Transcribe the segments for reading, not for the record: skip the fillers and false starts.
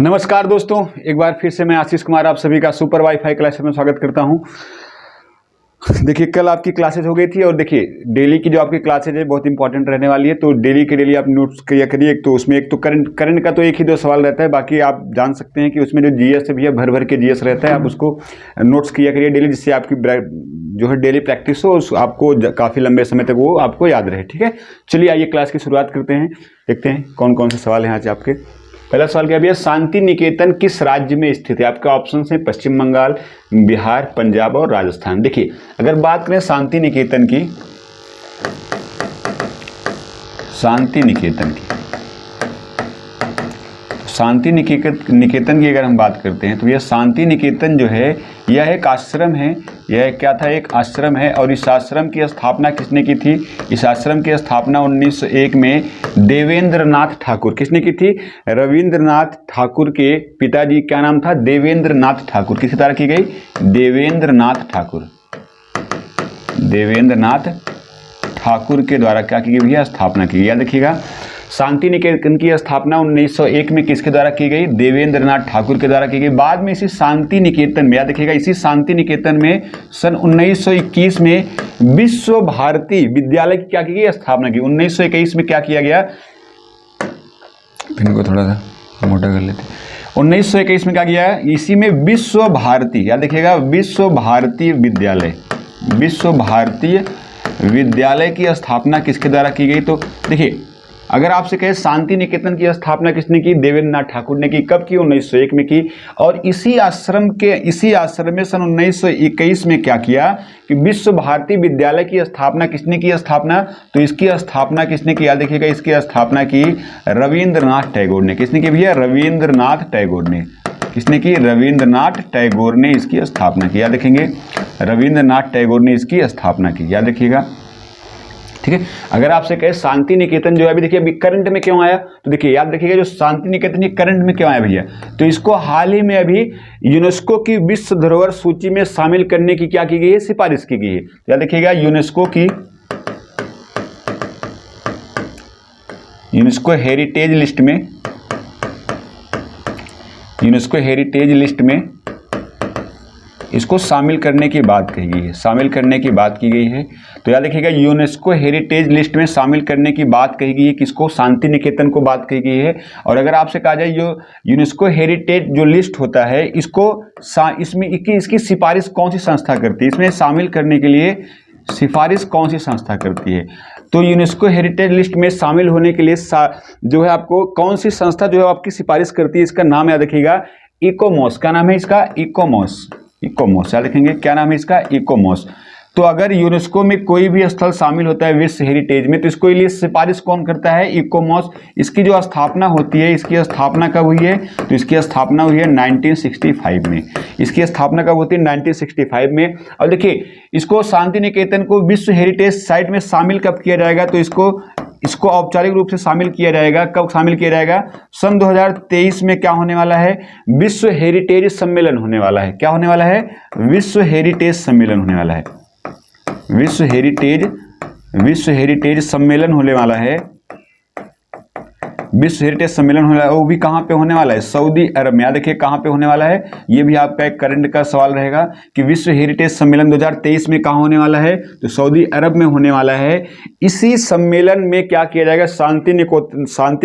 नमस्कार दोस्तों, एक बार फिर से मैं आशीष कुमार आप सभी का सुपर वाईफाई क्लासेस में स्वागत करता हूं। देखिए, कल आपकी क्लासेज हो गई थी और देखिए डेली की जो आपकी क्लासेज है बहुत इंपॉर्टेंट रहने वाली है। तो डेली के डेली आप नोट्स किया करिए। एक तो उसमें एक तो करंट का तो एक ही दो सवाल रहता है, बाकी आप जान सकते हैं कि उसमें जो जीएस भी है भर भर के जीएस रहता है। आप उसको नोट्स किया करिए डेली, जिससे आपकी जो है डेली प्रैक्टिस हो, आपको काफ़ी लंबे समय तक वो आपको याद रहे। ठीक है, चलिए आइए क्लास की शुरुआत करते हैं। देखते हैं कौन कौन से सवाल हैं आज आपके। पहला सवाल क्या भैया, शांति निकेतन किस राज्य में स्थित है? आपके ऑप्शन है पश्चिम बंगाल, बिहार, पंजाब और राजस्थान। देखिए, अगर बात करें शांति निकेतन की, शांति निकेतन की अगर हम बात करते हैं तो यह शांति निकेतन जो है यह एक आश्रम है। यह क्या था? एक आश्रम है। और इस आश्रम की स्थापना किसने की थी? इस आश्रम की स्थापना 1901 में देवेंद्रनाथ ठाकुर। किसने की थी? रविंद्रनाथ ठाकुर के पिताजी क्या नाम था? देवेंद्रनाथ ठाकुर। किसके द्वारा की गई? देवेंद्रनाथ ठाकुर के द्वारा क्या की गई भैया? स्थापना की गई। याद रखिएगा, शांति निकेतन की स्थापना 1901 में किसके द्वारा की गई? देवेंद्रनाथ ठाकुर के द्वारा की गई। बाद में इसी शांति निकेतन में, याद रखिएगा, इसी शांति निकेतन में सन 1921 में विश्व भारती विद्यालय की क्या की गई? स्थापना की। 1921 में क्या किया गया? इनको थोड़ा सा मोटा कर लेते। 1921 में क्या किया? इसी में विश्व भारती, याद रखिएगा, विश्व भारती विद्यालय की स्थापना किसके द्वारा की गई? तो देखिए, अगर आपसे कहे शांति निकेतन की स्थापना किसने की? देवेंद्रनाथ ठाकुर ने की। कब की? 1901 में की। और इसी आश्रम में सन 1921 में क्या किया कि विश्व भारती विद्यालय की स्थापना किसने की? तो इसकी स्थापना किसने की? याद रखिएगा, इसकी स्थापना की रविंद्रनाथ टैगोर ने। किसने की भैया? रविंद्रनाथ टैगोर ने। किसने की? रविंद्रनाथ टैगोर ने इसकी स्थापना की। याद रखेंगे, रविंद्रनाथ टैगोर ने इसकी स्थापना की। याद रखिएगा, ठीक है। अगर आपसे कहे शांति निकेतन जो है अभी, देखिए अभी करंट में क्यों आया, तो देखिए याद रखिएगा, जो शांति निकेतन ये करंट में क्यों आया भैया, तो इसको हाल ही में अभी यूनेस्को की विश्व धरोहर सूची में शामिल करने की क्या की गई है? सिफारिश की गई है। याद रखिएगा, यूनेस्को हेरिटेज लिस्ट में इसको शामिल करने की बात कही गई है। तो याद रखिएगा, यूनेस्को हेरिटेज लिस्ट में शामिल करने की बात कही गई है। किसको? शांति निकेतन को बात कही गई है। और अगर आपसे कहा जाए जो यूनेस्को हेरिटेज जो लिस्ट होता है, इसमें इसकी सिफारिश कौन सी संस्था करती है? इसमें शामिल करने के लिए सिफारिश कौन सी संस्था करती है? तो यूनेस्को हेरिटेज लिस्ट में शामिल होने के लिए जो है आपको कौन सी संस्था जो है आपकी सिफारिश करती है? इसका नाम याद रखिएगा, इकोमॉस। क्या नाम है इसका? इकोमॉस। याद रखेंगे, क्या नाम है इसका? इकोमॉस। तो अगर यूनेस्को में कोई भी स्थल शामिल होता है विश्व हेरिटेज में, तो इसको लिए सिफारिश कौन करता है? इकोमॉस। इसकी जो स्थापना होती है, इसकी स्थापना कब हुई है? तो इसकी स्थापना हुई है 1965 में। इसकी स्थापना कब होती है? 1965 में। और देखिए, इसको शांति निकेतन को विश्व हेरिटेज साइट में शामिल कब किया जाएगा? तो इसको औपचारिक रूप से शामिल किया जाएगा। कब शामिल किया जाएगा? सन 2023 में क्या होने वाला है? विश्व हेरिटेज सम्मेलन होने वाला है। क्या होने वाला है? विश्व हेरिटेज सम्मेलन होने वाला है। विश्व हेरिटेज सम्मेलन होने वाला है। विश्व हेरिटेज सम्मेलन होने वाला है। वो भी कहाँ पे होने वाला है? सऊदी अरब में। याद रखिए, कहाँ पे होने वाला है? ये भी आपका एक करंट का सवाल रहेगा कि विश्व हेरिटेज सम्मेलन 2023 में कहाँ होने वाला है? तो सऊदी अरब में होने वाला है। इसी सम्मेलन में क्या किया जाएगा? शांति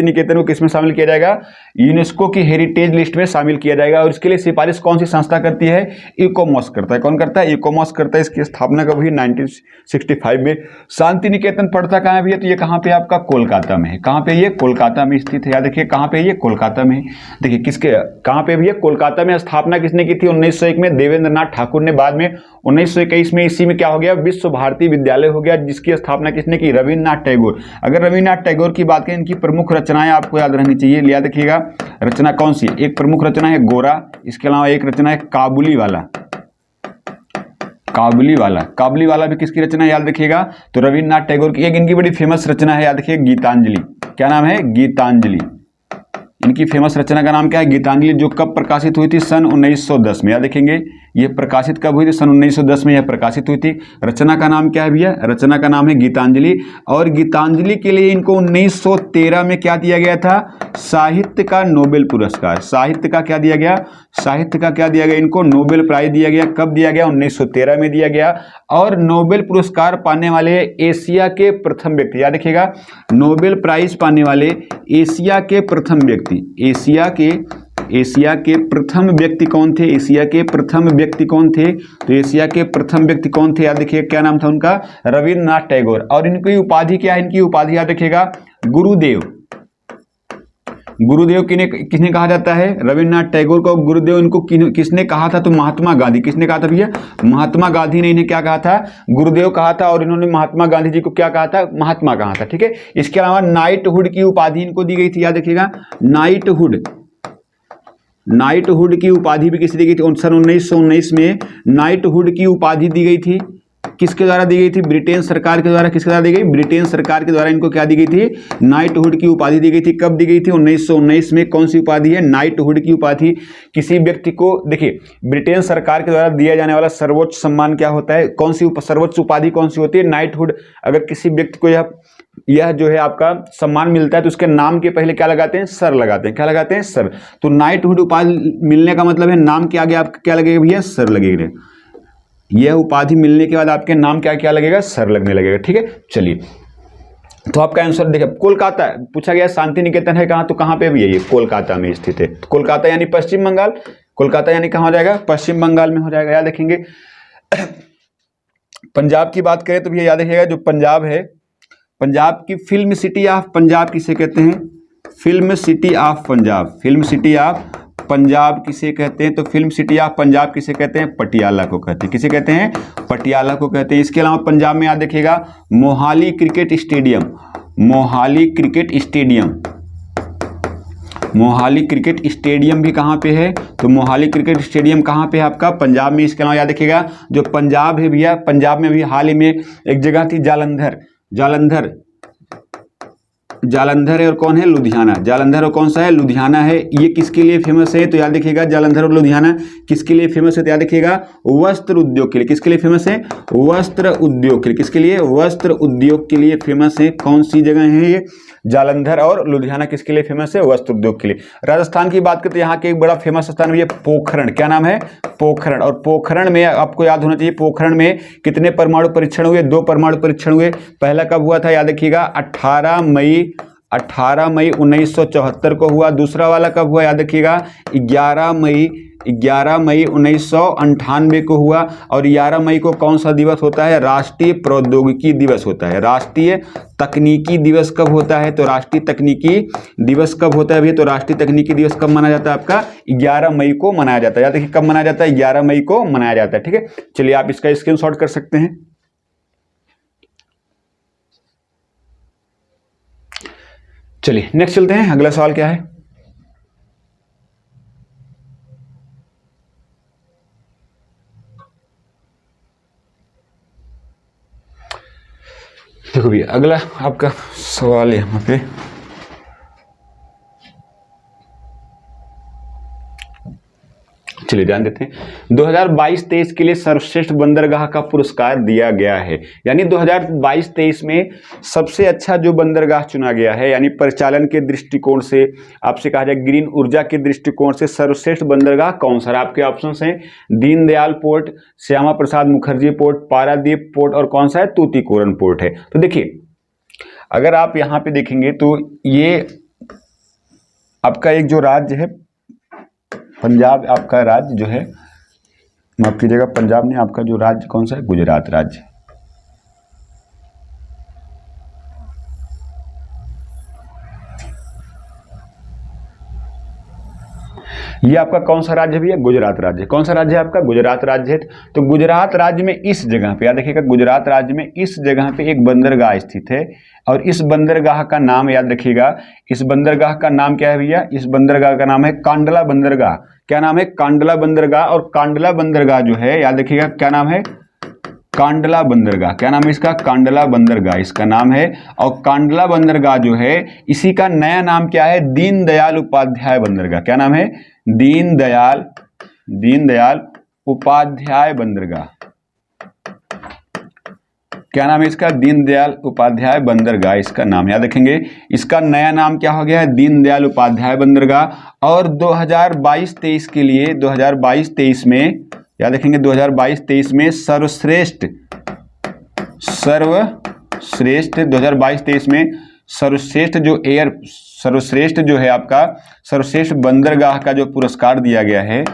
निकेतन को किसमें शामिल किया जाएगा? यूनेस्को की हेरिटेज लिस्ट में शामिल किया जाएगा। और इसके लिए सिफारिश कौन सी संस्था करती है? इकोमॉस करता है। कौन करता है? इकोमॉस करता है। इसकी स्थापना कब हुई? 1965 में। शांति निकेतन पड़ता कहाँ है भैया? तो ये कहाँ पे? आपका कोलकाता में है। कहाँ पे? ये कोलकाता में स्थित है। याद रखिए, कहाँ पे? ये कोलकाता में। देखिए किसके, कहाँ पे भैया? कोलकाता में। स्थापना किसने की थी? 1901 में देवेंद्रनाथ ठाकुर ने। बाद में 1921 में इसी में क्या हो गया? विश्व भारती विद्यालय हो गया, जिसकी स्थापना किसने की? रविंद्रनाथ टैगोर। अगर रविंद्रनाथ टैगोर की बात करें, इनकी प्रमुख रचनाएं आपको याद रहनी चाहिए। याद रखिएगा, रचना कौन सी? एक प्रमुख रचना है गोरा, इसके अलावा एक रचना है काबुली वाला भी किसकी रचना है? याद रखिएगा, तो रविंद्रनाथ टैगोर की। एक इनकी बड़ी फेमस रचना है, याद रखिए, गीतांजलि। क्या नाम है? गीतांजलि। इनकी फेमस रचना का नाम क्या है? गीतांजलि, जो कब प्रकाशित हुई थी? सन 1910 में। याद रखेंगे, ये प्रकाशित कब हुई थी? सन 1910 में यह प्रकाशित हुई थी। रचना का नाम क्या है भैया? रचना का नाम है गीतांजलि। और गीतांजलि के लिए इनको 1913 में क्या दिया गया था? साहित्य का नोबेल पुरस्कार। साहित्य का क्या दिया गया? साहित्य का क्या दिया गया? इनको नोबेल प्राइज दिया गया। कब दिया गया? 1913 में दिया गया। और नोबेल पुरस्कार पाने वाले एशिया के प्रथम व्यक्ति, याद रखिएगा, नोबेल प्राइज पाने वाले एशिया के प्रथम व्यक्ति, एशिया के प्रथम व्यक्ति कौन थे? एशिया के प्रथम व्यक्ति कौन थे? तो एशिया के प्रथम व्यक्ति कौन थे? याद रखिएगा, क्या नाम था उनका? रविन्द्रनाथ टैगोर। और इनकी उपाधि क्या है? इनकी उपाधि याद रखिएगा, गुरुदेव। गुरुदेव किसने कहा जाता है? रविन्द्रनाथ टैगोर को गुरुदेव इनको किसने कहा था? तो महात्मा गांधी। किसने कहा था भैया? महात्मा गांधी ने इन्हें क्या कहा था? गुरुदेव कहा था। और इन्होंने महात्मा गांधी जी को क्या कहा था? महात्मा कहा था। ठीक है। इसके अलावा नाइटहुड की उपाधि इनको दी गई थी, याद रखिएगा, नाइटहुड की उपाधि भी किसी दी गई थी? सन 1919 में नाइटहुड की उपाधि दी गई थी। किसके द्वारा दी गई थी? ब्रिटेन सरकार के द्वारा। किसके द्वारा दी गई? ब्रिटेन सरकार के द्वारा इनको क्या दी गई थी? नाइटहुड की उपाधि दी गई थी। कब दी गई थी? 1919 में। कौन सी उपाधि है? नाइटहुड की उपाधि। किसी व्यक्ति को, देखिए, ब्रिटेन सरकार के द्वारा दिया जाने वाला सर्वोच्च सम्मान क्या होता है? कौन सी सर्वोच्च उपाधि कौन सी होती है? नाइटहुड। अगर किसी व्यक्ति को यह जो है आपका सम्मान मिलता है तो उसके नाम के पहले क्या लगाते हैं? सर लगाते हैं। क्या लगाते हैं? सर। तो नाइटहुड उपाधि मिलने का मतलब है नाम के आगे आपका क्या लगेगा भैया? सर लगेगा। यह उपाधि मिलने के बाद आपके नाम क्या लगेगा? सर लगने लगेगा। ठीक है। चलिए, तो आपका आंसर देखिए, कोलकाता पूछा गया। शांति निकेतन है कहाँ? तो कहाँ पे भी है ये? कोलकाता में स्थित है। तो कोलकाता यानी पश्चिम बंगाल। कोलकाता यानी कहाँ हो जाएगा? पश्चिम बंगाल में हो जाएगा। याद रखेंगे। पंजाब की बात करें तो भैया याद रखिएगा, जो पंजाब है, पंजाब की फिल्म सिटी ऑफ पंजाब किसे कहते हैं? Film city of Punjab. Film city of Punjab किसे कहते हैं? तो फिल्म सिटी ऑफ पंजाब किसे कहते हैं? पटियाला को कहते हैं। किसे कहते हैं? पटियाला को कहते हैं। इसके अलावा पंजाब में याद रखिएगा, Mohali cricket stadium. Mohali cricket stadium. Mohali cricket stadium भी कहाँ पे है? तो मोहाली क्रिकेट स्टेडियम कहाँ पे है आपका? पंजाब में। इसके अलावा याद रखिएगा, जो पंजाब है भैया, पंजाब में भी हाल ही में एक जगह थी जालंधर। जालंधर है और कौन है? लुधियाना। जालंधर और कौन सा है? लुधियाना है। ये किसके लिए फेमस है? तो याद रखिएगा, जालंधर और लुधियाना किसके लिए फेमस है? तो याद रखिएगा, वस्त्र उद्योग के लिए। किसके लिए फेमस है? वस्त्र उद्योग के लिए। किसके लिए? वस्त्र उद्योग के लिए फेमस है। कौन सी जगह है ये? जालंधर और लुधियाना किसके लिए फेमस है? वस्त्र उद्योग के लिए। राजस्थान की बात करते हैं, यहाँ के एक बड़ा फेमस स्थान है पोखरण। क्या नाम है? पोखरण। और पोखरण में आपको याद होना चाहिए, पोखरण में कितने परमाणु परीक्षण हुए? 2 परमाणु परीक्षण हुए। पहला कब हुआ था? याद रखिएगा, 18 मई 1974 को हुआ। दूसरा वाला कब हुआ? याद रखिएगा, 11 मई 1998 को हुआ। और 11 मई को कौन सा दिवस होता है? राष्ट्रीय प्रौद्योगिकी दिवस होता है। राष्ट्रीय तकनीकी दिवस कब होता है? तो राष्ट्रीय तकनीकी दिवस कब होता है भैया? तो राष्ट्रीय तकनीकी दिवस कब मनाया जाता है आपका? 11 मई को मनाया जाता है। याद रखिए, कब मनाया जाता है? 11 मई को मनाया जाता है। ठीक है। चलिए, आप इसका स्क्रीनशॉट कर सकते हैं। चलिए नेक्स्ट चलते हैं। अगला सवाल क्या है? देखो भैया, अगला आपका सवाल है यहाँ पे, चलिए ध्यान देते हैं। 2022-23 के लिए सर्वश्रेष्ठ बंदरगाह का पुरस्कार दिया गया है। यानी 2022-23 में सबसे अच्छा जो बंदरगाह चुना गया है, यानी परिचालन के दृष्टिकोण से, आपसे कहा जाए ग्रीन ऊर्जा के दृष्टिकोण से सर्वश्रेष्ठ बंदरगाह कौन सा? आपके ऑप्शंस हैं Deendayal port, Shyama Prasad Mukherjee port, Paradip port और कौन सा है? तूतीकोरन पोर्ट है। तो देखिए, अगर आप यहाँ पे देखेंगे तो ये आपका एक जो राज्य है पंजाब, आपका राज्य जो है, माफ कीजिएगा, पंजाब ने आपका जो राज्य कौन सा है? गुजरात राज्य। ये आपका कौन सा राज्य भी है? गुजरात राज्य। कौन सा राज्य है आपका? गुजरात राज्य है। तो गुजरात राज्य में इस जगह पे याद रखिएगा, गुजरात राज्य में इस जगह पे एक बंदरगाह स्थित है। और इस बंदरगाह का नाम याद रखिएगा, इस बंदरगाह का नाम क्या है भैया? इस बंदरगाह का नाम है कांडला बंदरगाह। क्या नाम है? कांडला बंदरगाह। और कांडला बंदरगाह जो है, याद रखिएगा, क्या नाम है? कांडला बंदरगाह। क्या नाम है इसका? कांडला बंदरगाह इसका नाम है। और कांडला बंदरगाह जो है, इसी का नया नाम क्या है? दीनदयाल उपाध्याय बंदरगाह। क्या नाम है? दीनदयाल उपाध्याय बंदरगाह। क्या नाम है इसका? दीनदयाल उपाध्याय बंदरगाह इसका नाम, याद रखेंगे। इसका नया नाम क्या हो गया है? दीनदयाल उपाध्याय बंदरगाह। और 2022-23 के लिए 2022-23 में याद रखेंगे 2022-23 में सर्वश्रेष्ठ 2022-23 में सर्वश्रेष्ठ जो है आपका सर्वश्रेष्ठ बंदरगाह का जो पुरस्कार दिया गया है,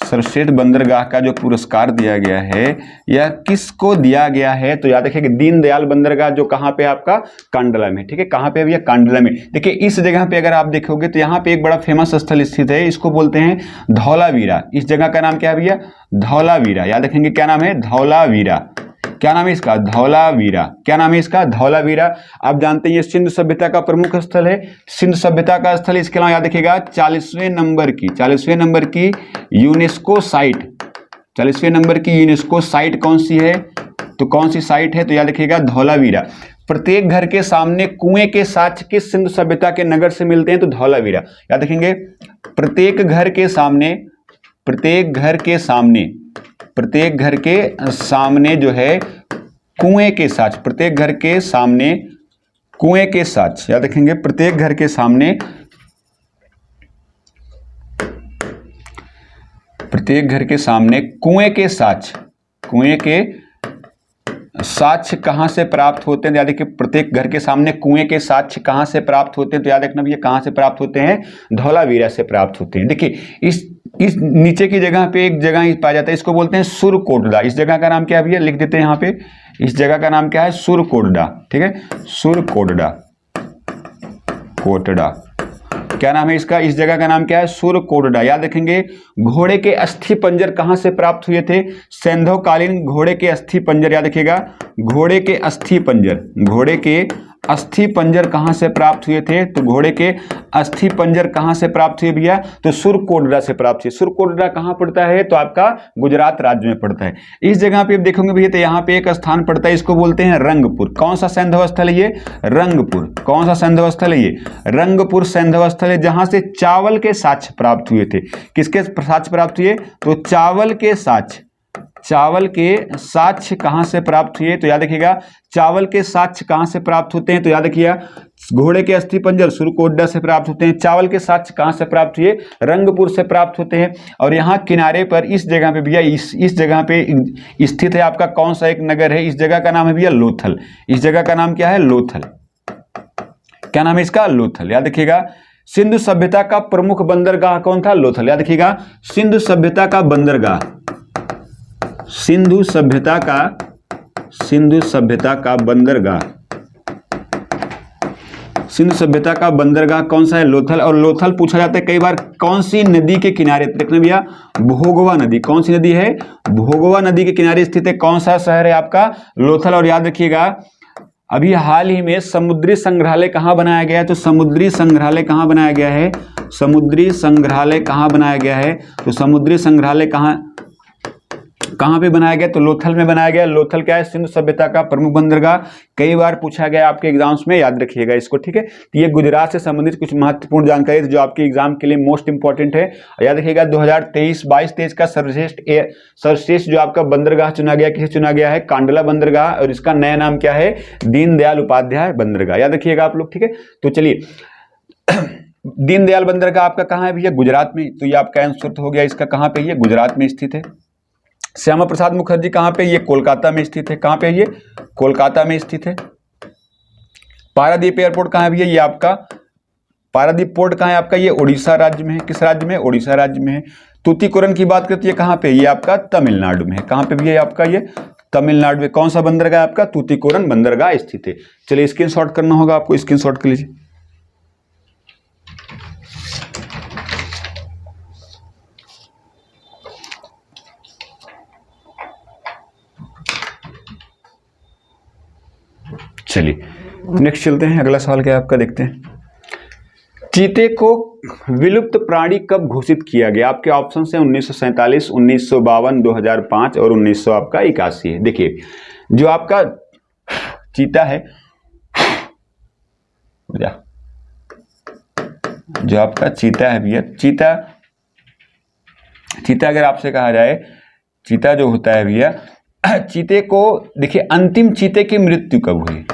सर्वश्रेष्ठ बंदरगाह का जो पुरस्कार दिया गया है यह किसको दिया गया है? तो याद रखिए दीनदयाल बंदरगाह जो कहाँ पे आपका? कांडला में। ठीक है, कहाँ पे भैया? कांडला में। देखिए इस जगह पे अगर आप देखोगे तो यहाँ पे एक बड़ा फेमस स्थल स्थित है, इसको बोलते हैं धौलावीरा। इस जगह का नाम क्या है भैया? धौलावीरा। याद रखेंगे क्या नाम है? धौलावीरा। क्या नाम है इसका? धौलावीरा। क्या नाम है इसका? धौलावीरा। आप जानते हैं ये सिंधु सभ्यता का प्रमुख स्थल है, सिंधु सभ्यता का स्थल। इसके अलावा याद रखिएगा 40वें नंबर की यूनेस्को साइट, 40वें नंबर की यूनेस्को साइट कौन सी है? तो कौन सी साइट है? तो याद रखिएगा धौलावीरा। प्रत्येक घर के सामने कुएं के साक्ष्य किस सिंधु सभ्यता के नगर से मिलते हैं? तो धौलावीरा। याद रखेंगे प्रत्येक घर के सामने जो है कुएं के साक्ष्य, प्रत्येक घर के सामने कुएं के साक्ष्य। याद रखेंगे प्रत्येक घर के सामने कुएं के साक्ष्य कहां से प्राप्त होते हैं? याद रखिए प्रत्येक घर के सामने कुएं के साक्ष्य कहां से प्राप्त होते हैं? तो याद रखना भैया कहां से प्राप्त होते हैं? धौलावीरा से प्राप्त होते हैं। देखिए इस नीचे की जगह पे एक जगह पाया जाता है, इसको बोलते हैं सुरकोटड़ा। इस जगह का नाम क्या है भैया? लिख देते हैं यहाँ पे, इस जगह का नाम क्या है? सुरकोटड़ा। ठीक है, सुरकोटड़ा। क्या नाम है इसका? इस जगह का नाम क्या है? सुरकोटड़ा। याद रखेंगे घोड़े के अस्थि पंजर कहां से प्राप्त हुए थे? सैंधवकालीन घोड़े के अस्थि पंजर। याद रखिएगा घोड़े के अस्थि पंजर कहां से प्राप्त हुए थे? तो घोड़े के अस्थि पंजर कहां से प्राप्त हुए भैया? तो सुरकोटड़ा से प्राप्त हुए। सुरकोटड़ा कहां पड़ता है? तो आपका गुजरात राज्य में पड़ता है। इस जगह पे आप देखोगे भैया तो यहाँ पे एक स्थान पड़ता है, इसको बोलते हैं रंगपुर। कौन सा सैंधव स्थल है ये? रंगपुर। कौन सा सैंधव स्थल है ये? रंगपुर सैंधव स्थल है, जहां से चावल के साक्ष्य प्राप्त हुए थे। किसके साक्ष्य प्राप्त हुए? तो चावल के साक्ष्य कहां से प्राप्त हुए? तो याद रखिएगा चावल के साक्ष्य कहां से प्राप्त होते हैं? तो याद रखिएगा घोड़े के अस्थि पंजर सुरकोटड़ा से प्राप्त होते हैं। चावल के साक्ष्य कहां से प्राप्त हुए? रंगपुर से प्राप्त होते हैं। और यहाँ किनारे पर इस जगह पे भैया इस जगह पे स्थित है आपका कौन सा एक नगर है? इस जगह का नाम है भैया लोथल। इस जगह का नाम क्या है? लोथल। क्या नाम है इसका? लोथल। याद रखिएगा सिंधु सभ्यता का प्रमुख बंदरगाह कौन था? लोथल। याद रखिएगा सिंधु सभ्यता का बंदरगाह, सिंधु सभ्यता का बंदरगाह कौन सा है? लोथल। और लोथल पूछा जाता है कई बार कौन सी नदी के किनारे? देखना भैया भोगवा नदी। कौन सी नदी है? भोगवा नदी के किनारे स्थित है। कौन सा शहर है आपका? लोथल। और याद रखिएगा अभी हाल ही में समुद्री संग्रहालय कहां बनाया गया है? तो समुद्री संग्रहालय कहां बनाया गया है? समुद्री संग्रहालय कहां बनाया गया है? तो समुद्री संग्रहालय कहां पे बनाया गया? तो लोथल में बनाया गया। लोथल क्या है? सिंधु सभ्यता का प्रमुख बंदरगाह। कई बार पूछा गया आपके एग्जाम्स में, याद रखिएगा इसको। ठीक है, तो ये गुजरात से संबंधित कुछ महत्वपूर्ण जानकारी जो आपके एग्जाम के लिए मोस्ट इंपॉर्टेंट है। याद रखिएगा 2023 का सर्वश्रेष्ठ जो आपका बंदरगाह चुना गया, किसे चुना गया है? कांडला बंदरगाह। और इसका नया नाम क्या है? दीनदयाल उपाध्याय बंदरगाह। याद रखिएगा आप लोग। ठीक है, तो चलिए दीनदयाल बंदरगाह आपका कहाँ है भैया? गुजरात में। तो ये आपका आंसर हो गया इसका। कहाँ पे? ये गुजरात में स्थित है। श्यामा प्रसाद मुखर्जी कहाँ पे? ये कोलकाता में स्थित है। कहाँ पे? ये कोलकाता में स्थित है। पारादीप एयरपोर्ट कहाँ है भैया? ये आपका पारादीप पोर्ट कहाँ है आपका? ये उड़ीसा राज्य में है। किस राज्य में? उड़ीसा राज्य में है। तूतीकोरन की बात करती है कहाँ पे? ये आपका तमिलनाडु में है। कहाँ पे भैया? आपका ये तमिलनाडु में। कौन सा बंदरगाह आपका? तूतीकोरन बंदरगाह स्थित है। चलिए स्क्रीनशॉट करना होगा आपको, स्क्रीनशॉट कर लीजिए। चलिए नेक्स्ट चलते हैं, अगला सवाल क्या है आपका, देखते हैं। चीते को विलुप्त प्राणी कब घोषित किया गया? आपके ऑप्शन है 1947, 1952, 2005 और 1981 है। देखिए जो आपका चीता है, जो आपका चीता है भैया, चीता अगर आपसे कहा जाए चीता जो होता है भैया, चीते को देखिए अंतिम चीते की मृत्यु कब हुई,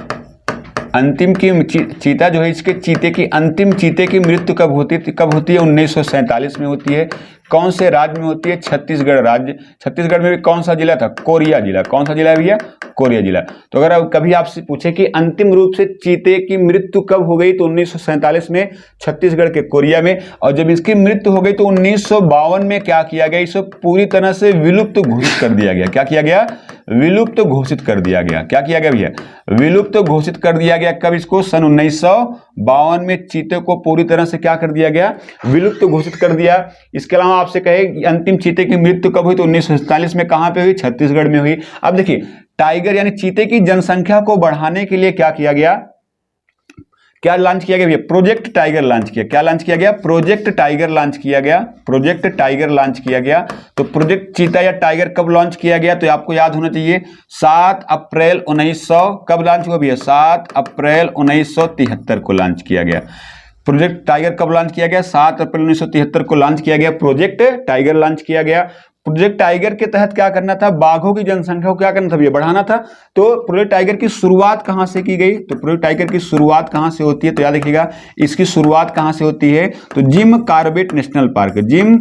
अंतिम की चीता जो है, इसके चीते की अंतिम चीते की मृत्यु कब होती है? 1947 में होती है। कौन से राज्य में होती है? छत्तीसगढ़ राज्य। छत्तीसगढ़ में भी कौन सा जिला था? कोरिया जिला। कौन सा जिला है भैया? कोरिया जिला। तो अगर कभी आपसे पूछे कि अंतिम रूप से चीते की मृत्यु कब हो गई, तो 1947 में छत्तीसगढ़ के कोरिया में। और जब इसकी मृत्यु हो गई तो 1952 में क्या किया गया? इसे पूरी तरह से विलुप्त घोषित कर दिया गया। क्या किया गया? विलुप्त घोषित कर दिया गया। क्या किया गया भैया? विलुप्त घोषित कर दिया गया। कब इसको? सन 1952 में चीते को पूरी तरह से क्या कर दिया गया? विलुप्त घोषित कर दिया। इसके अलावा आपसे कहे अंतिम चीते की मृत्यु कब हुई, तो 1947 में। कहां पे हुई? छत्तीसगढ़ में हुई। अब देखिए टाइगर यानी चीते की जनसंख्या को बढ़ाने के लिए क्या किया गया? क्या लॉन्च किया गया भैया? प्रोजेक्ट टाइगर लॉन्च किया। क्या लॉन्च किया गया? प्रोजेक्ट टाइगर लॉन्च किया गया। प्रोजेक्ट टाइगर लॉन्च किया गया। तो प्रोजेक्ट चीता या टाइगर कब लॉन्च किया गया? तो आपको याद होना चाहिए 7 अप्रैल 1900। कब लॉन्च हुआ भैया? 7 अप्रैल 1973 को लॉन्च किया गया। प्रोजेक्ट टाइगर कब लॉन्च किया गया? 7 अप्रैल 1973 को लॉन्च किया गया। प्रोजेक्ट टाइगर लॉन्च किया गया। प्रोजेक्ट टाइगर के तहत क्या करना था? बाघों की जनसंख्या को क्या करना था भैया? बढ़ाना था। तो प्रोजेक्ट टाइगर की शुरुआत कहां से की गई? तो प्रोजेक्ट टाइगर की शुरुआत कहां से होती है? तो याद रखिएगा इसकी शुरुआत कहां से होती है? तो Jim Corbett national park, Jim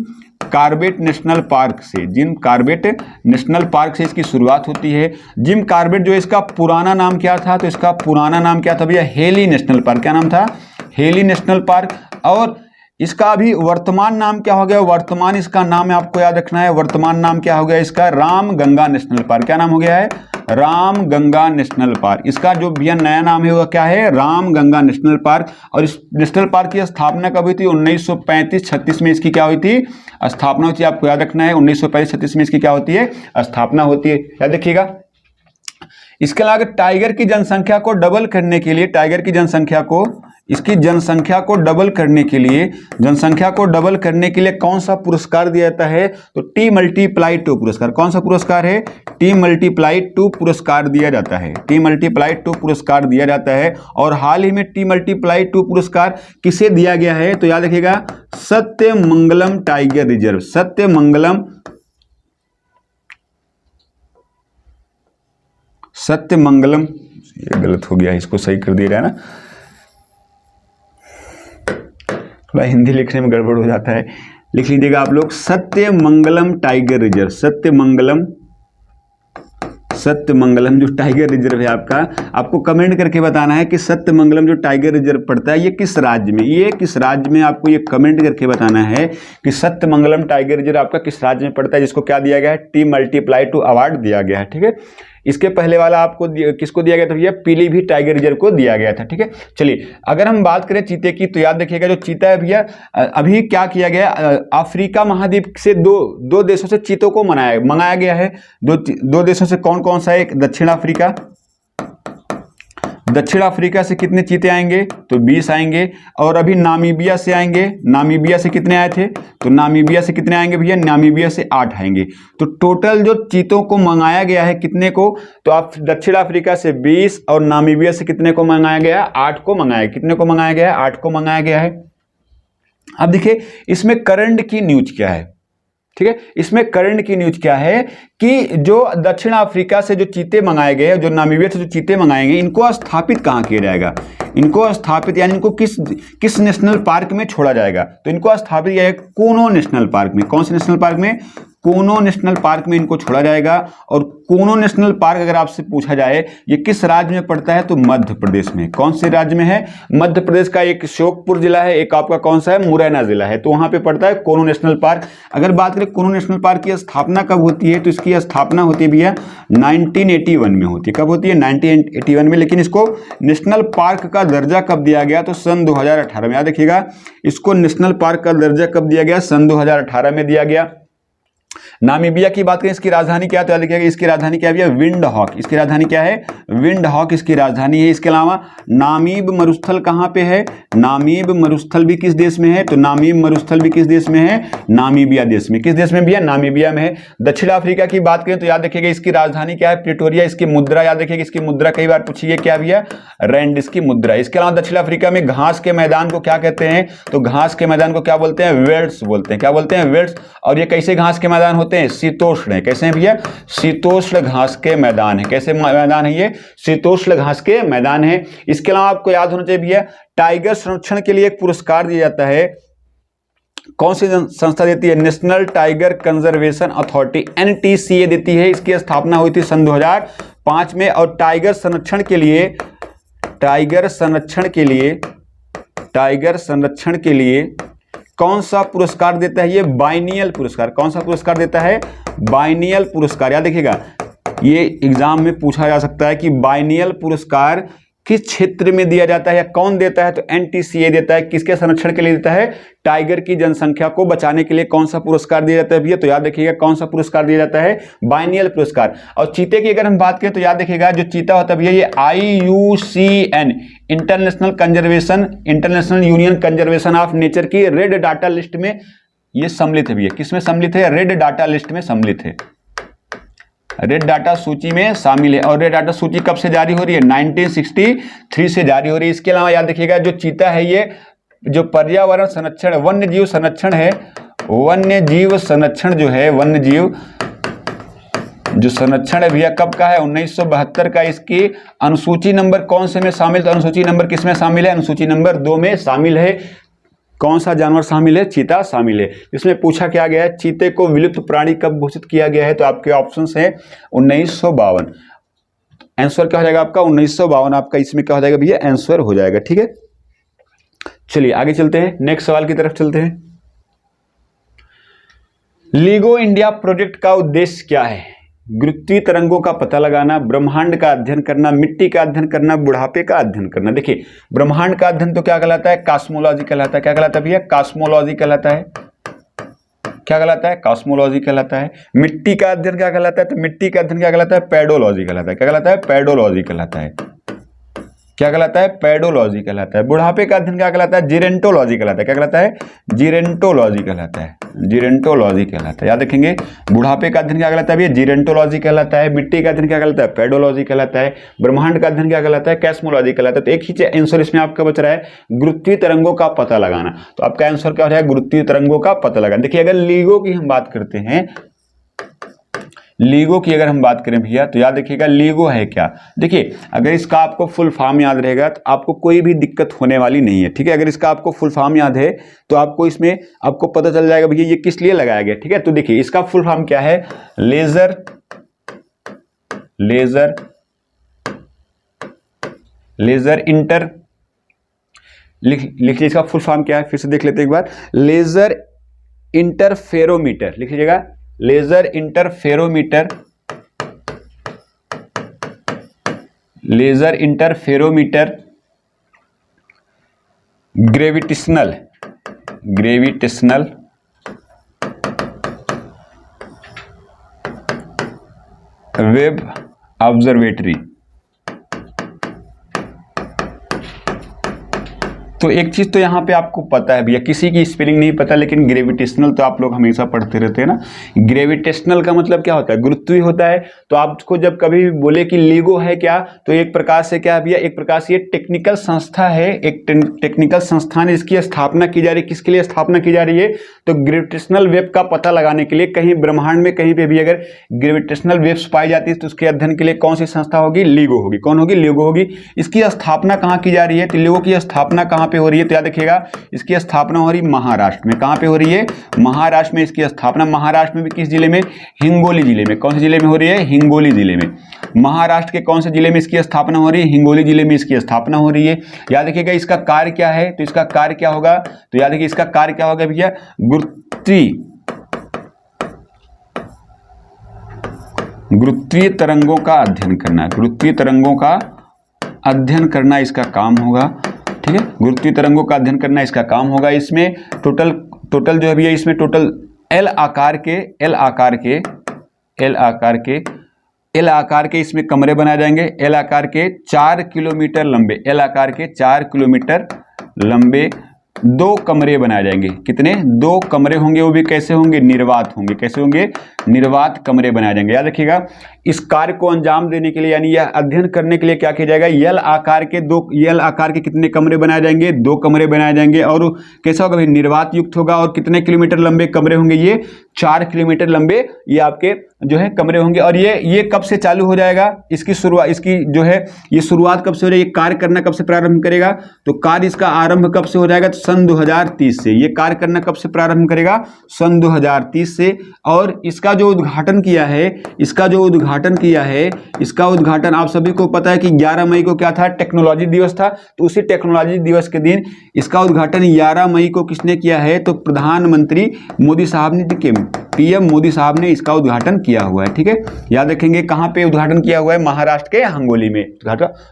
Corbett national park से, जिम कॉर्बेट नेशनल पार्क से इसकी शुरुआत होती है। जिम कॉर्बेट जो इसका पुराना नाम क्या था? तो इसका पुराना नाम क्या था भैया? Heli national park. क्या नाम था? Heli national park. और इसका अभी वर्तमान नाम क्या हो गया? वर्तमान इसका नाम है, आपको याद रखना है, वर्तमान नाम क्या हो गया इसका? Ramganga national park. क्या नाम हो गया है? Ramganga national park. इसका जो भैया नया नाम है वो क्या है? Ramganga national park. और इस नेशनल पार्क की स्थापना कब हुई थी? 1935-36 में इसकी क्या हुई थी? स्थापना होती है। आपको याद रखना है 1935-36 में इसकी क्या होती है? स्थापना होती है। याद रखिएगा। इसके अलावा टाइगर की जनसंख्या को डबल करने के लिए, टाइगर की जनसंख्या को, इसकी जनसंख्या को डबल करने के लिए, जनसंख्या को डबल करने के लिए कौन सा पुरस्कार दिया जाता है? तो T+2 पुरस्कार। कौन सा पुरस्कार है? T+2 पुरस्कार दिया जाता है। T+2 पुरस्कार दिया जाता है। और हाल ही में T+2 पुरस्कार किसे दिया गया है? तो याद रखिएगा सत्यमंगलम टाइगर रिजर्व, सत्यमंगलम, सत्यमंगलम, ये गलत हो गया, इसको सही कर दिया ना, थोड़ा हिंदी लिखने में गड़बड़ हो जाता है। लिख लीजिएगा आप लोग सत्यमंगलम टाइगर रिजर्व, सत्यमंगलम, सत्यमंगलम जो टाइगर रिजर्व है आपका, आपको कमेंट करके बताना है कि सत्यमंगलम जो टाइगर रिजर्व पड़ता है ये किस राज्य में, ये किस राज्य में, आपको ये कमेंट करके बताना है कि सत्यमंगलम टाइगर रिजर्व आपका किस राज्य में पड़ता है, जिसको क्या दिया गया है? T+2 अवार्ड दिया गया है। ठीक है, इसके पहले वाला आपको किसको दिया गया था भैया? पीलीभीत टाइगर रिजर्व को दिया गया था। ठीक है, चलिए अगर हम बात करें चीते की, तो याद रखिएगा जो चीता है भैया, अभी क्या किया गया? अफ्रीका महाद्वीप से दो देशों से चीतों को मंगाया गया है। दो देशों से कौन कौन सा है? एक दक्षिण अफ्रीका, दक्षिण अफ्रीका से कितने चीते आएंगे? तो 20 आएंगे। और अभी नामीबिया से आएंगे। नामीबिया से कितने आए थे? तो नामीबिया से कितने आएंगे भैया? नामीबिया से 8 आएंगे। तो टोटल जो चीतों को मंगाया गया है कितने को? तो आप दक्षिण अफ्रीका से 20 और नामीबिया से कितने को मंगाया गया? 8 को मंगाया। कितने को मंगाया गया है? 8 को मंगाया गया है। अब देखिए इसमें करंट की न्यूज क्या है। ठीक है, इसमें करंट की न्यूज क्या है कि जो दक्षिण अफ्रीका से जो चीते मंगाए गए, जो नामीबिया से जो चीते मंगाएंगे, इनको स्थापित कहां किया जाएगा? इनको स्थापित यानी इनको किस नेशनल पार्क में छोड़ा जाएगा? तो इनको स्थापित किया जाएगा कोनो नेशनल पार्क में। कौन से नेशनल पार्क में? कोनो नेशनल पार्क में इनको छोड़ा जाएगा। और कोनो नेशनल पार्क अगर आपसे पूछा जाए ये किस राज्य में पड़ता है, तो मध्य प्रदेश में। कौन से राज्य में है? मध्य प्रदेश का एक श्योपुर जिला है, एक आपका कौन सा है? मुरैना जिला है। तो वहां पे पड़ता है कोनो नेशनल पार्क। अगर बात करें कोनो नेशनल पार्क की स्थापना कब होती है, तो इसकी स्थापना होती है भैया 1981 में होती है। कब होती है? 1981 में। लेकिन इसको नेशनल पार्क का दर्जा कब दिया गया? तो सन 2018 में। याद रखिएगा इसको नेशनल पार्क का दर्जा कब दिया गया? सन 2018 में दिया गया। नामीबिया की बात करें, इसकी राजधानी क्या? तो याद रखिएगा इसकी राजधानी क्या है? Windhoek. इसकी राजधानी क्या है? विंड हॉक इसकी राजधानी है। इसके अलावा नामीब मरुस्थल कहां पे है? नामीब मरुस्थल भी किस देश में है? तो नामीब मरुस्थल भी किस देश में है? नामीबिया देश में। किस देश में भी है? नामीबिया में है। दक्षिण अफ्रीका की बात करें तो याद रखिएगा इसकी राजधानी क्या है? प्रिटोरिया। इसकी मुद्रा याद रखिएगा, इसकी मुद्रा कई बार पूछी है, क्या भैया? रैंड इसकी मुद्रा। इसके अलावा दक्षिण अफ्रीका में घास के मैदान को क्या कहते हैं? तो घास के मैदान को क्या बोलते हैं? वेल्ड्स बोलते हैं। क्या बोलते हैं? वेल्ड्स। और ये कैसे घास के मैदान होते हैं? शीतोष्ण है। कैसे हैं भैया? शीतोष्ण घास के मैदान है। कैसे मैदान है ये? शीतोष्ण घास के मैदान है। इसके अलावा आपको याद होना चाहिए भैया, टाइगर संरक्षण के लिए एक पुरस्कार दिया जाता है। कौन सी संस्था देती है? National tiger conservation authority, NTCA देती है। इसकी स्थापना हुई थी सन 2005 में। और टाइगर संरक्षण के लिए कौन सा पुरस्कार देता है? ये बाइनियल पुरस्कार। कौन सा पुरस्कार देता है? बाइनियल पुरस्कार। याद रखिएगा, ये एग्जाम में पूछा जा सकता है कि बाइनियल पुरस्कार किस क्षेत्र में दिया जाता है या कौन देता है? तो NTCA देता है। किसके संरक्षण के लिए देता है? टाइगर की जनसंख्या को बचाने के लिए कौन सा पुरस्कार दिया जाता है भैया? तो याद रखिएगा, कौन सा पुरस्कार दिया जाता है? बाइनियल पुरस्कार। और चीते की अगर हम बात करें तो याद रखिएगा, जो चीता होता है भैया, ये IUCN international union conservation of nature की रेड डाटा लिस्ट में ये सम्मिलित है भैया। किसमें सम्मिलित है? रेड डाटा लिस्ट में सम्मिलित है, रेड डाटा सूची में शामिल है। और रेड डाटा सूची कब से जारी हो रही है? 1963 से जारी हो रही है। इसके अलावा याद रखिएगा, जो चीता है ये जो पर्यावरण संरक्षण, वन्य जीव संरक्षण है, वन्य जीव संरक्षण जो है, वन्य जीव जो संरक्षण है भैया कब का है? 1972 का। इसकी अनुसूची नंबर कौन से में शामिल? तो अनुसूची नंबर किस में शामिल है? अनुसूची नंबर 2 में शामिल है। कौन सा जानवर शामिल है? चीता शामिल है। इसमें पूछा क्या गया है? चीते को विलुप्त प्राणी कब घोषित किया गया है? तो आपके ऑप्शंस हैं 1952। आंसर क्या हो जाएगा आपका? 1952 आपका इसमें क्या हो जाएगा भैया? आंसर हो जाएगा। ठीक है, चलिए आगे चलते हैं, नेक्स्ट सवाल की तरफ चलते हैं। लीगो इंडिया प्रोजेक्ट का उद्देश्य क्या है? गुरुत्वीय तरंगों का पता लगाना, ब्रह्मांड का अध्ययन करना, मिट्टी का अध्ययन करना, बुढ़ापे का अध्ययन करना। देखिए, ब्रह्मांड का अध्ययन तो क्या कहलाता है? कॉस्मोलॉजी कहलाता है। क्या कहलाता है भैया? कॉस्मोलॉजी कहलाता है। क्या कहलाता है? कॉस्मोलॉजी कहलाता है। मिट्टी का अध्ययन क्या कहलाता है? तो मिट्टी का अध्ययन क्या कहलाता है? पेडोलॉजी कहलाता है। क्या कहलाता है? पेडोलॉजी कहलाता है। क्या कहलाता है? पेडोलॉजी कहलाता है। बुढ़ापे का अध्ययन क्या कहलाता है? जीरेंटोलॉजी कहलाता है। क्या कहलाता है? जीरेंटोलॉजी कहलाता है। जीरेंटोलॉजी कहलाता है। याद रखेंगे, बुढ़ापे का अध्ययन क्या कहलाता है? जीरेंटोलॉजी कहलाता है। मिट्टी का अध्ययन क्या कहलाता है? पेडोलॉजी कहलाता है। ब्रह्मांड का अध्ययन क्या कहलाता है? कॉस्मोलॉजी कहलाता है। तो एक ही आंसर इसमें आपका बच रहा है, गुरुत्वीय तरंगों का पता लगाना। तो आपका आंसर क्या हो जाएगा? गुरुत्वीय तरंगों का पता लगाना। देखिए, अगर लीगो की हम बात करते हैं, लीगो की अगर हम बात करें भैया, तो याद रखिएगा लीगो है क्या। देखिए, अगर इसका आपको फुल फॉर्म याद रहेगा तो आपको कोई भी दिक्कत होने वाली नहीं है। ठीक है, अगर इसका आपको फुल फॉर्म याद है तो आपको इसमें आपको पता चल जाएगा भैया ये किस लिए लगाया गया। ठीक है, तो देखिए इसका फुल फॉर्म क्या है? लेजर इंटर, लिख लीजिए इसका फुल फॉर्म क्या है, फिर से देख लेते हैं एक बार। लेजर इंटरफेरोमीटर, लिख लीजिएगा, laser interferometer, laser interferometer, gravitational wave observatory. तो एक चीज तो यहाँ पे आपको पता है भैया, किसी की स्पेलिंग नहीं पता, लेकिन ग्रेविटेशनल तो आप लोग हमेशा पढ़ते रहते हैं ना। ग्रेविटेशनल का मतलब क्या होता है? गुरुत्वीय होता है। तो आपको जब कभी भी बोले कि लीगो है क्या, तो एक प्रकार से क्या है भैया, एक प्रकार से ये टेक्निकल संस्था है, एक टेक्निकल संस्थान, इसकी स्थापना की जा रही है। किसके लिए स्थापना की जा रही है? तो ग्रेविटेशनल वेव का पता लगाने के लिए। कहीं ब्रह्मांड में कहीं पे भी अगर ग्रेविटेशनल वेव्स पाई जाती है तो उसके अध्ययन के लिए कौन सी संस्था होगी? लीगो होगी। कौन होगी? लीगो होगी। इसकी स्थापना कहाँ की जा रही है? तो लीगो की स्थापना कहाँ पे हो रही है? तो याद रखिएगा, इसकी स्थापना हो रही है महाराष्ट्र में। कहां पे हो रही है? महाराष्ट्र में इसकी स्थापना। महाराष्ट्र में भी किस जिले में? हिंगोली जिले में। कौन से जिले में हो रही है? हिंगोली जिले में। महाराष्ट्र के कौन से जिले में इसकी स्थापना हो रही है? हिंगोली जिले में इसकी स्थापना हो रही है। याद रखिएगा, इसका कार्य क्या है? तो इसका कार्य क्या होगा? तो याद रखिए, इसका कार्य क्या होगा भैया? गुरुत्वीय तरंगों का अध्ययन करना। गुरुत्वीय तरंगों का अध्ययन करना इसका काम होगा। ठीक है, गुरुत्वीय तरंगों का अध्ययन करना इसका काम होगा। इसमें टोटल जो है भैया, इसमें टोटल एल आकार के इसमें कमरे बनाए जाएंगे। एल आकार के 4 किलोमीटर लंबे, एल आकार के 4 किलोमीटर लंबे 2 कमरे बनाए जाएंगे। कितने? 2 कमरे होंगे। वो भी कैसे होंगे? निर्वात होंगे। कैसे होंगे? निर्वात कमरे बनाए जाएंगे। याद रखिएगा, इस कार्य को अंजाम देने के लिए यानी यह अध्ययन करने के लिए क्या किया जाएगा, यल आकार के कितने कमरे बनाए जाएंगे, 2 कमरे बनाए जाएंगे। और कैसा होगा भाई, निर्वात युक्त होगा। और कितने किलोमीटर लंबे कमरे होंगे, ये 4 किलोमीटर लंबे ये आपके जो है कमरे होंगे। और ये कब से चालू हो जाएगा, इसकी जो है ये शुरुआत कब से हो जाएगी, ये कार्य करना कब से प्रारंभ करेगा, तो कार्य इसका आरंभ कब से हो जाएगा, तो सन 2030 से। ये कार्य करना कब से प्रारंभ करेगा, सन 2030 से। और इसका जो उद्घाटन किया है, इसका उद्घाटन आप सभी को पता है कि 11 मई को क्या था, टेक्नोलॉजी दिवस था। तो उसी टेक्नोलॉजी दिवस के दिन इसका उद्घाटन 11 मई को किसने किया है, तो प्रधानमंत्री मोदी साहब ने, पीएम मोदी साहब ने इसका उद्घाटन किया हुआ है। ठीक है, याद रखेंगे कहां पे उद्घाटन किया हुआ है, महाराष्ट्र के हंगोली में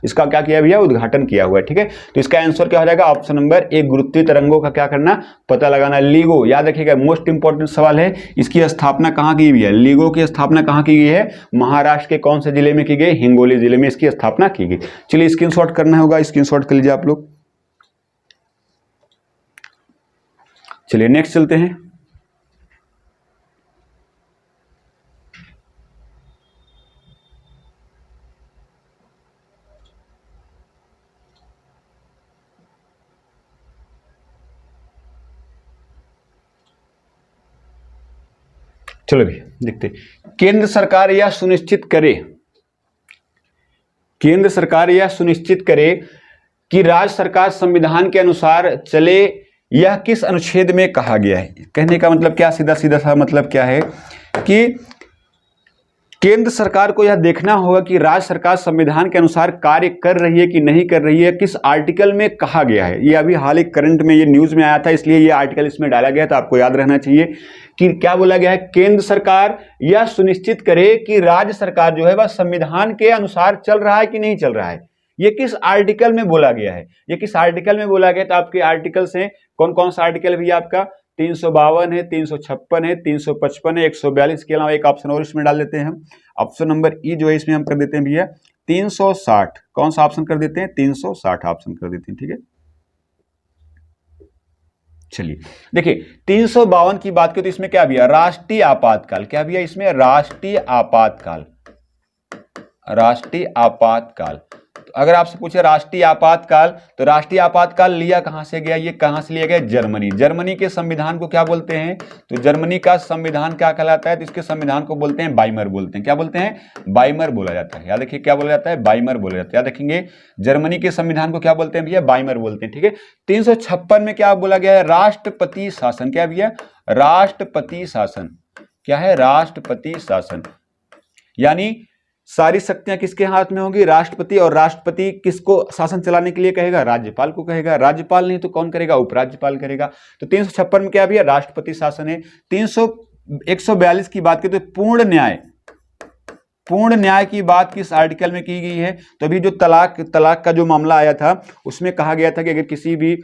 इसका क्या किया भैया, उद्घाटन किया हुआ है। ठीक है, तो इसका आंसर क्या हो जाएगा, ऑप्शन नंबर 1, गुरुत्वीय तरंगों का क्या करना, पता लगाना। LIGO याद रखिएगा, मोस्ट इंपॉर्टेंट सवाल है। इसकी स्थापना कहां की गई है, LIGO की स्थापना कहां की गई है, महाराष्ट्र के कौन से जिले में की गई, हिंगोली जिले में इसकी स्थापना की गई। चलिए स्क्रीनशॉट करना होगा, स्क्रीनशॉट कर लीजिए आप लोग। चलिए नेक्स्ट चलते हैं। चलो भी देखते, केंद्र सरकार यह सुनिश्चित करे कि राज्य सरकार संविधान के अनुसार चले, यह किस अनुच्छेद में कहा गया है। कहने का मतलब क्या, सीधा सा मतलब क्या है कि केंद्र सरकार को यह देखना होगा कि राज्य सरकार संविधान के अनुसार कार्य कर रही है कि नहीं कर रही है, किस आर्टिकल में कहा गया है। ये अभी हाल ही करंट में ये न्यूज में आया था, इसलिए ये आर्टिकल इसमें डाला गया था, आपको याद रहना चाहिए कि क्या बोला गया है, केंद्र सरकार यह सुनिश्चित करे कि राज्य सरकार जो है वह संविधान के अनुसार चल रहा है कि नहीं चल रहा है। ये किस आर्टिकल में बोला गया है, ये किस आर्टिकल में बोला गया, तो आपके आर्टिकल्स हैं, कौन कौन सा आर्टिकल है भैया, आपका 352 है, 356 है, 355 है, 142 के अलावा एक ऑप्शन और इसमें डाल देते हैं हम, ऑप्शन नंबर ई जो है इसमें हम कर देते हैं भैया 360। कौन सा ऑप्शन कर देते हैं, 360 ऑप्शन कर देते हैं। ठीक है, चलिए देखिए 352 की बात करें तो इसमें क्या भैया, राष्ट्रीय आपातकाल। क्या भैया इसमें, राष्ट्रीय आपातकाल। तो अगर आपसे पूछे राष्ट्रीय आपातकाल, तो राष्ट्रीय आपातकाल लिया कहां से गया, ये कहां से लिया गया, जर्मनी के संविधान को क्या बोलते हैं, तो जर्मनी का संविधान क्या कहलाता है, तो इसके संविधान को बोलते हैं बाइमर बोलते हैं। क्या बोलते हैं, बाइमर बोला जाता है। याद रखिए क्या बोला जाता है, बाइमर बोला जाता है। याद रखेंगे जर्मनी के संविधान को क्या बोलते हैं भैया, बाइमर बोलते हैं। ठीक है, 356 में क्या बोला गया है, राष्ट्रपति शासन। क्या भैया, राष्ट्रपति शासन। क्या है, राष्ट्रपति शासन, यानी सारी शक्तियां किसके हाथ में होंगी, राष्ट्रपति। और राष्ट्रपति किसको शासन चलाने के लिए कहेगा, राज्यपाल को कहेगा। राज्यपाल नहीं तो कौन करेगा, उपराज्यपाल करेगा। तो 356 में क्या भैया, राष्ट्रपति शासन है। 142 की बात करें तो पूर्ण न्याय की बात किस आर्टिकल में की गई है, तो अभी जो तलाक का जो मामला आया था उसमें कहा गया था कि अगर किसी भी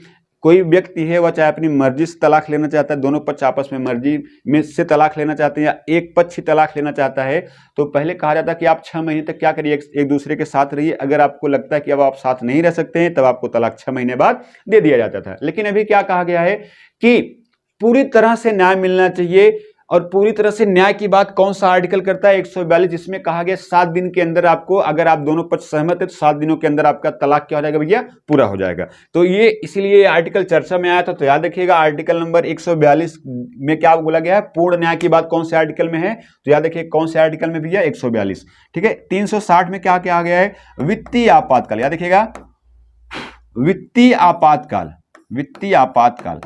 कोई व्यक्ति है वह चाहे अपनी मर्जी से तलाक लेना चाहता है, दोनों पक्ष आपस में मर्जी में से तलाक लेना चाहते हैं, या एक पक्ष ही तलाक लेना चाहता है, तो पहले कहा जाता है कि आप 6 महीने तक क्या करिए, एक दूसरे के साथ रहिए। अगर आपको लगता है कि अब आप साथ नहीं रह सकते हैं, तब आपको तलाक 6 महीने बाद दे दिया जाता था। लेकिन अभी क्या कहा गया है कि पूरी तरह से न्याय मिलना चाहिए। और पूरी तरह से न्याय की बात कौन सा आर्टिकल करता है, 142, जिसमें कहा गया 7 दिन के अंदर आपको, अगर आप दोनों पक्ष सहमत है तो 7 दिनों के अंदर आपका तलाक क्या हो जाएगा भैया, पूरा हो जाएगा। तो ये इसीलिए आर्टिकल चर्चा में आया था। तो याद रखिएगा आर्टिकल नंबर 142 में क्या बोला गया है, पूर्ण न्याय की बात कौन से आर्टिकल में है, तो याद रखिए कौन से आर्टिकल में भैया, 142। ठीक है, 360 में क्या क्या आ गया है, वित्तीय आपातकाल। याद रखिएगा वित्तीय आपातकाल।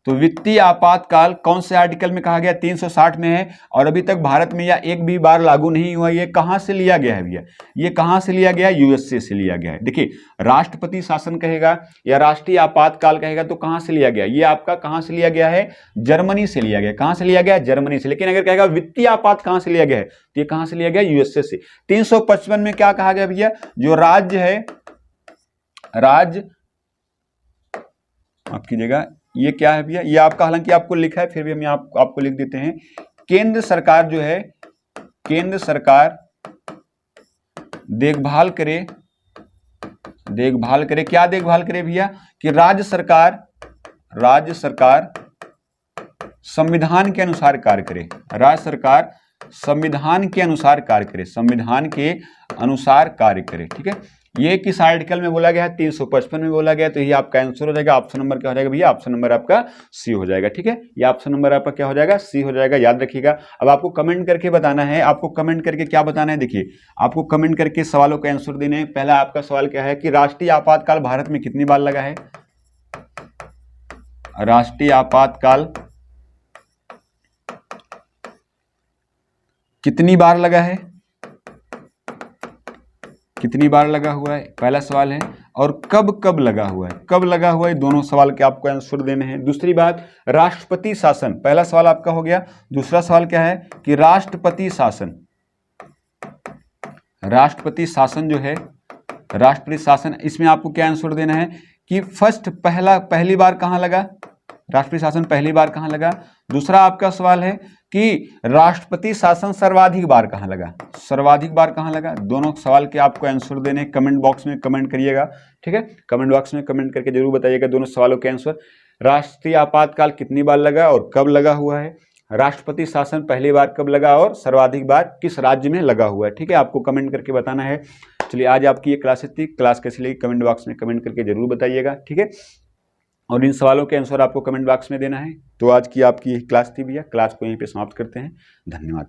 तो वित्तीय आपातकाल कौन से आर्टिकल में कहा गया, 360 में है। और अभी तक भारत में यह एक भी बार लागू नहीं हुआ। ये कहां से लिया गया है भैया, ये कहां से लिया गया है, यूएसए से लिया गया है। देखिए राष्ट्रपति शासन कहेगा या राष्ट्रीय आपातकाल कहेगा तो कहां से लिया गया, ये आपका कहां से लिया गया है, जर्मनी से लिया गया। कहां से लिया गया, जर्मनी से। लेकिन अगर कहेगा वित्तीय आपात कहां से लिया गया है, तो ये कहां से लिया गया, यूएसए से। 355 में क्या कहा गया भैया, जो राज्य है, राज्य माफ कीजिएगा, ये क्या है भैया, ये आपका हालांकि आपको लिखा है, फिर भी हम आपको लिख देते हैं। केंद्र सरकार जो है, केंद्र सरकार देखभाल करे, क्या देखभाल करे भैया, कि राज्य सरकार संविधान के अनुसार कार्य करे। राज्य सरकार संविधान के अनुसार कार्य करे, संविधान के अनुसार कार्य करे। ठीक है, ये किस आर्टिकल में बोला गया है? 355 में बोला गया। तो ये आपका आंसर हो जाएगा। ऑप्शन नंबर क्या हो जाएगा भैया? ऑप्शन नंबर आपका सी हो जाएगा। ठीक है, ये ऑप्शन नंबर आपका क्या हो जाएगा? सी हो जाएगा, याद रखिएगा। अब आपको कमेंट करके बताना है, आपको कमेंट करके क्या बताना है? देखिए, आपको कमेंट करके सवालों का आंसर देने हैं। पहला आपका सवाल क्या है कि राष्ट्रीय आपातकाल भारत में कितनी बार लगा है? राष्ट्रीय आपातकाल कितनी बार लगा है? कितनी बार लगा हुआ है, पहला सवाल है। और कब कब लगा हुआ है, कब लगा हुआ है, दोनों सवाल के आपको आंसर देने हैं। दूसरी बात, राष्ट्रपति शासन, पहला सवाल आपका हो गया। दूसरा सवाल क्या है कि राष्ट्रपति शासन, राष्ट्रपति शासन जो है, राष्ट्रपति शासन, इसमें आपको क्या आंसर देना है कि पहली बार कहां लगा? राष्ट्रपति शासन पहली बार कहां लगा? दूसरा आपका सवाल है कि राष्ट्रपति शासन सर्वाधिक बार कहां लगा? सर्वाधिक बार कहां लगा? दोनों सवाल के आपको आंसर देने, कमेंट बॉक्स में कमेंट करिएगा। ठीक है, कमेंट बॉक्स में कमेंट करके जरूर बताइएगा दोनों सवालों के आंसर। राष्ट्रीय आपातकाल कितनी बार लगा और कब लगा हुआ है? राष्ट्रपति शासन पहली बार कब लगा और सर्वाधिक बार किस राज्य में लगा हुआ है? ठीक है, आपको कमेंट करके बताना है। चलिए, आज आपकी ये क्लासेस थी। क्लास कैसी लगी कमेंट बॉक्स में कमेंट करके जरूर बताइएगा। ठीक है, और इन सवालों के आंसर आपको कमेंट बॉक्स में देना है। तो आज की आपकी क्लास थी भैया, क्लास को यहीं पे समाप्त करते हैं। धन्यवाद।